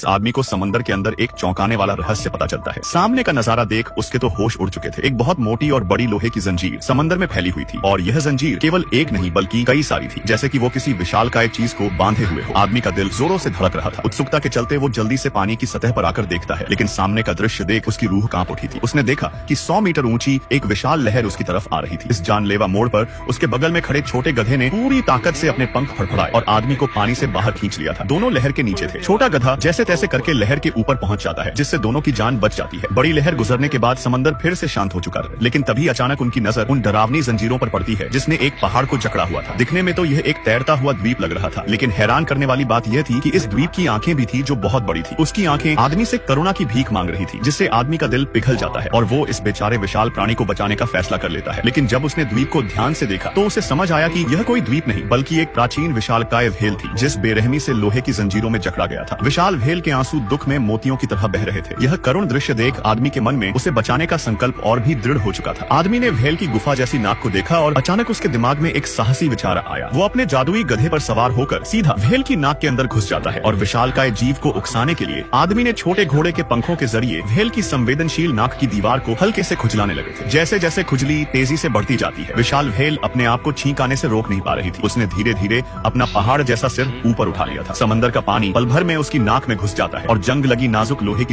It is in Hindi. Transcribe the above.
इस आदमी को समंदर के अंदर एक चौंकाने वाला रहस्य पता चलता है। सामने का नजारा देख उसके तो होश उड़ चुके थे। एक बहुत मोटी और बड़ी लोहे की जंजीर समंदर में फैली हुई थी और यह जंजीर केवल एक नहीं बल्कि कई सारी थी, जैसे कि वो किसी विशालकाय चीज को बांधे हुए हो। आदमी का दिल जोरों से धड़क रहा था। उत्सुकता के चलते वो जल्दी से पानी की सतह पर आकर देखता है, लेकिन सामने का दृश्य देख उसकी रूह कांप उठी थी। उसने देखा कि 100 मीटर ऊंची एक विशाल लहर उसकी तरफ आ रही थी। इस जानलेवा मोड़ पर उसके बगल में खड़े छोटे गधे ने पूरी ताकत से अपने पंख फड़फड़ाए और आदमी को पानी से बाहर खींच लिया था। दोनों लहर के नीचे थे। छोटा गधा जैसे तैसे करके लहर के ऊपर पहुंच जाता है, जिससे दोनों की जान बच जाती है। बड़ी लहर गुजरने के बाद समंदर फिर से शांत हो चुका है, लेकिन तभी अचानक उनकी नजर उन डरावनी जंजीरों पर पड़ती है जिसने एक पहाड़ को जकड़ा हुआ था। दिखने में तो यह एक तैरता हुआ द्वीप लग रहा था, लेकिन हैरान करने वाली बात यह थी कि इस द्वीप की आंखें भी थी जो बहुत बड़ी थी। उसकी आंखें आदमी से करुणा की भीख मांग रही थी, जिससे आदमी का दिल पिघल जाता है और वो इस बेचारे विशाल प्राणी को बचाने का फैसला कर लेता है। लेकिन जब उसने द्वीप को ध्यान से देखा तो उसे समझ आया कि यह कोई द्वीप नहीं बल्कि एक प्राचीन विशालकाय व्हेल थी, जिस बेरहमी से लोहे की जंजीरों में जकड़ा गया था। विशाल व्हेल के आंसू दुख में मोतियों की तरह बह रहे थे। यह करुण दृश्य देख आदमी के मन में उसे बचाने का संकल्प और भी दृढ़ हो चुका था। आदमी ने व्हेल की गुफा जैसी नाक को देखा और अचानक उसके दिमाग में एक साहसी विचार आया। वो अपने जादुई गधे पर सवार होकर सीधा व्हेल की नाक के अंदर घुस जाता है और विशालकाय जीव को उकसाने के लिए आदमी ने छोटे घोड़े के पंखों के जरिए व्हेल की संवेदनशील नाक की दीवार को हल्के से खुजलाने लगे थे। जैसे जैसे खुजली तेजी से बढ़ती जाती है, विशाल व्हेल अपने आप को छींक आने से रोक नहीं पा रही थी। उसने धीरे धीरे अपना पहाड़ जैसा सिर ऊपर उठा लिया था। समंदर का पानी पल भर में उसकी नाक में घुस जाता है और जंग लगी नाजुक लोहे की